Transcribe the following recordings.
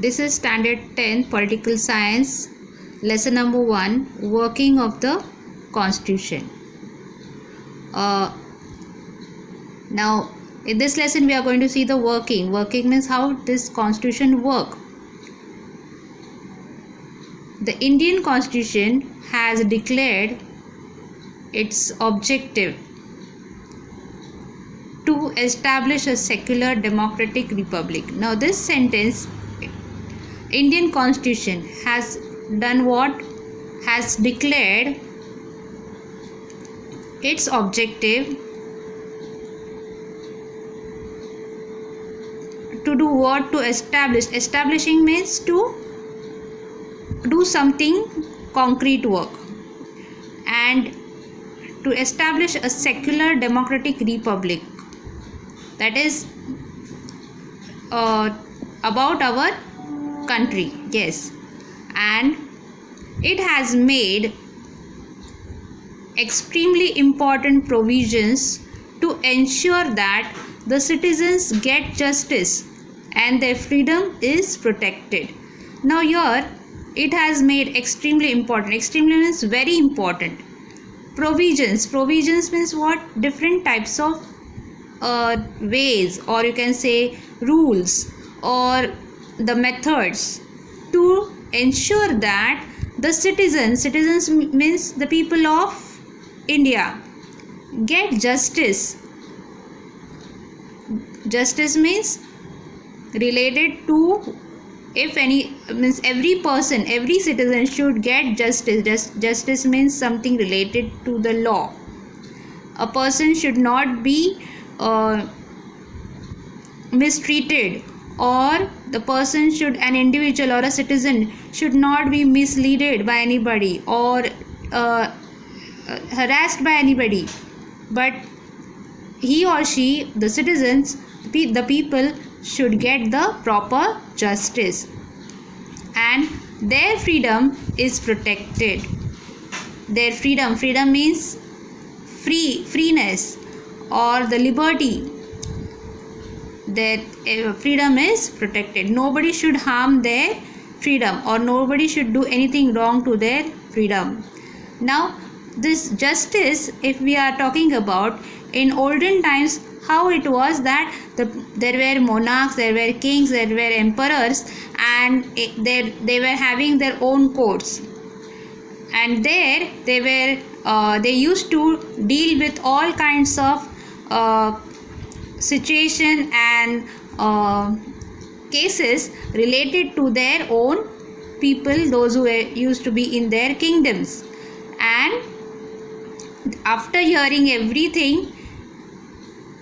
This is standard 10 political science, lesson number 1, working of the constitution. Now in this lesson we are going to see the working means how this constitution work. The Indian constitution has declared its objective to establish a secular democratic republic. Now this sentence, Indian constitution has done what? Has declared its objective to do what? To establish. Establishing means to do something concrete work, and to establish a secular democratic republic, that is about our country. Yes, and it has made extremely important provisions to ensure that the citizens get justice and their freedom is protected. Now here it has made extremely important. Extremely means very important. Provisions means what? Different types of ways, or you can say rules, or the methods to ensure that the citizens means the people of India, get justice. Justice means related to, if any, means every person, every citizen should get justice. Justice means something related to the law. A person should not be mistreated, or the person should, an individual or a citizen should not be misled by anybody or harassed by anybody, but he or she, the citizens, the people, should get the proper justice and their freedom is protected. Their freedom means freeness or the liberty. Their freedom is protected. Nobody should harm their freedom, or nobody should do anything wrong to their freedom. Now this justice, if we are talking about in olden times, how it was that there were monarchs, there were kings, there were emperors, and they were having their own courts, and there they used to deal with all kinds of situation and cases related to their own people, those who used to be in their kingdoms. And after hearing everything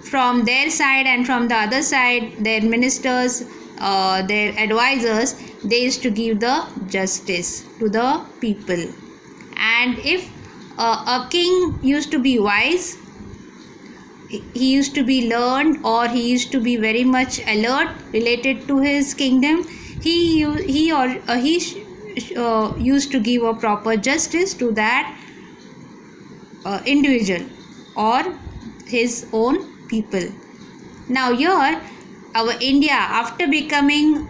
from their side and from the other side, their ministers, their advisors, they used to give the justice to the people. And if a king used to be wise, he used to be learned, or he used to be very much alert related to his kingdom, he used to give a proper justice to that individual or his own people. Now here our India, after becoming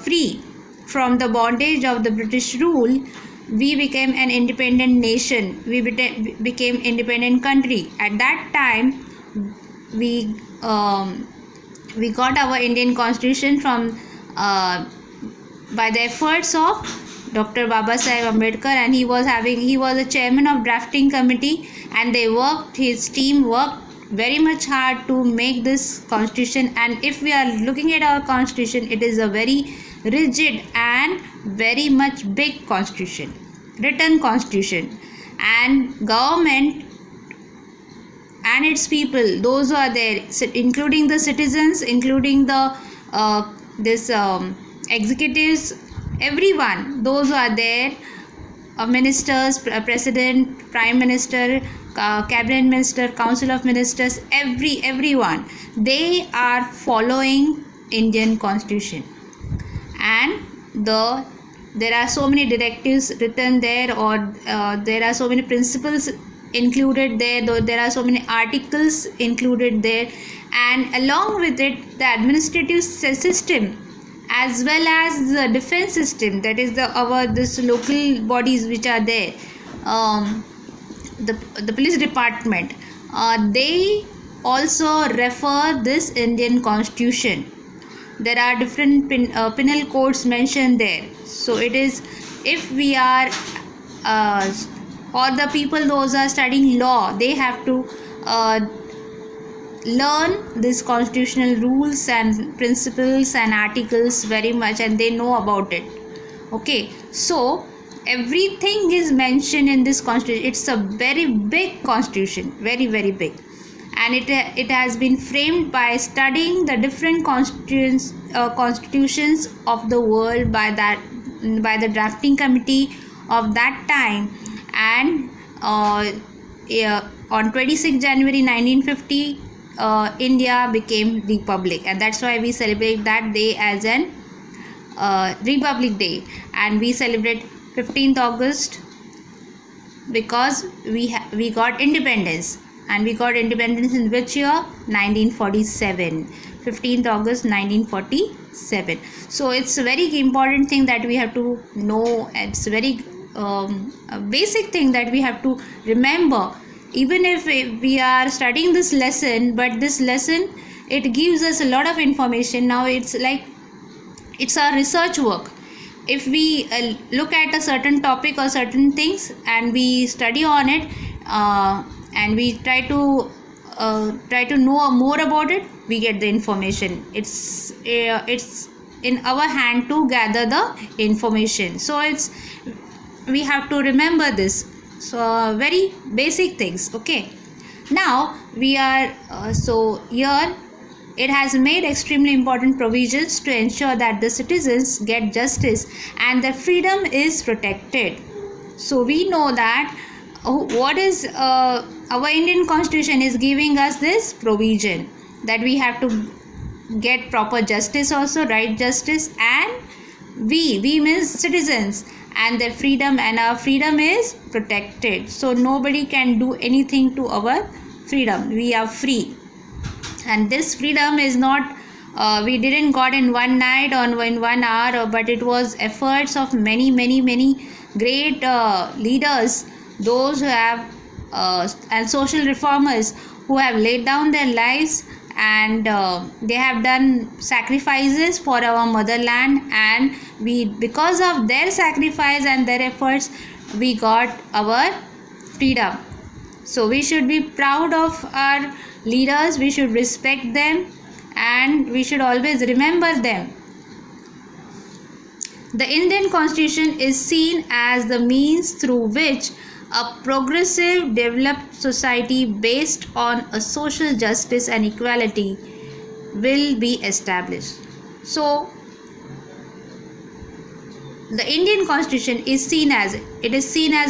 free from the bondage of the British rule, we became an independent nation. We became independent country. At that time we got our Indian constitution from by the efforts of Dr. Babasaheb Ambedkar, and he was a chairman of drafting committee, and his team worked very much hard to make this constitution. And if we are looking at our constitution, it is a very rigid and very much big constitution, written constitution, and government and its people, those who are there, including the citizens, including the executives, everyone, those who are there, ministers, president, prime minister, cabinet minister, council of ministers, everyone, they are following Indian constitution. And there are so many directives written there, or there are so many principles included there, though there are so many articles included there, and along with it the administrative system as well as the defense system, that is this local bodies which are there, the police department, they also refer this Indian constitution. There are different penal codes mentioned there. So it is, if we are or the people those are studying law, they have to learn these constitutional rules and principles and articles very much, and they know about it. Okay, so everything is mentioned in this constitution. It's a very big constitution, very very big, and it has been framed by studying the different constitutions of the world by the drafting committee of that time. And on 26 January 1950, India became republic, and that's why we celebrate that day as an Republic Day. And we celebrate 15th August because we got independence. And we got independence in which year? 1947. 15th August 1947. So it's a very important thing that we have to know. It's a very basic thing that we have to remember, even if we are studying this lesson. But this lesson, it gives us a lot of information. Now it's like, it's our research work. If we look at a certain topic or certain things and we study on it, and we try to know more about it, we get the information. It's in our hand to gather the information. So we have to remember this. So very basic things. Okay, now we are so here it has made extremely important provisions to ensure that the citizens get justice and their freedom is protected. So we know that what is our Indian constitution is giving us this provision that we have to get proper justice also, right justice, and we means citizens, and their freedom, and our freedom is protected. So nobody can do anything to our freedom. We are free, and this freedom is not we didn't got in one night or in 1 hour, but it was efforts of many great leaders, those who have and social reformers who have laid down their lives, and they have done sacrifices for our motherland, and because of their sacrifice and their efforts, we got our freedom. So we should be proud of our leaders, we should respect them, and we should always remember them. The Indian Constitution is seen as the means through which a progressive, developed society based on a social justice and equality will be established. So, the Indian Constitution is seen as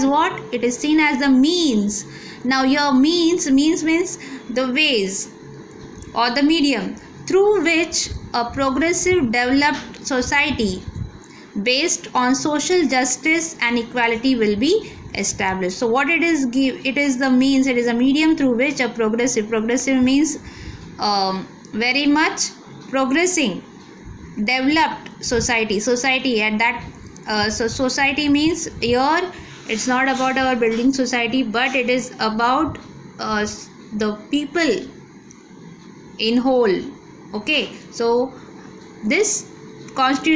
what? It is seen as the means. Now, your means means the ways or the medium through which a progressive, developed society based on social justice and equality will be established. So what it is it is the means, it is a medium through which a progressive means very much progressing, developed society at that so society means here it's not about our building society, but it is about the people in whole. Okay, so this constitution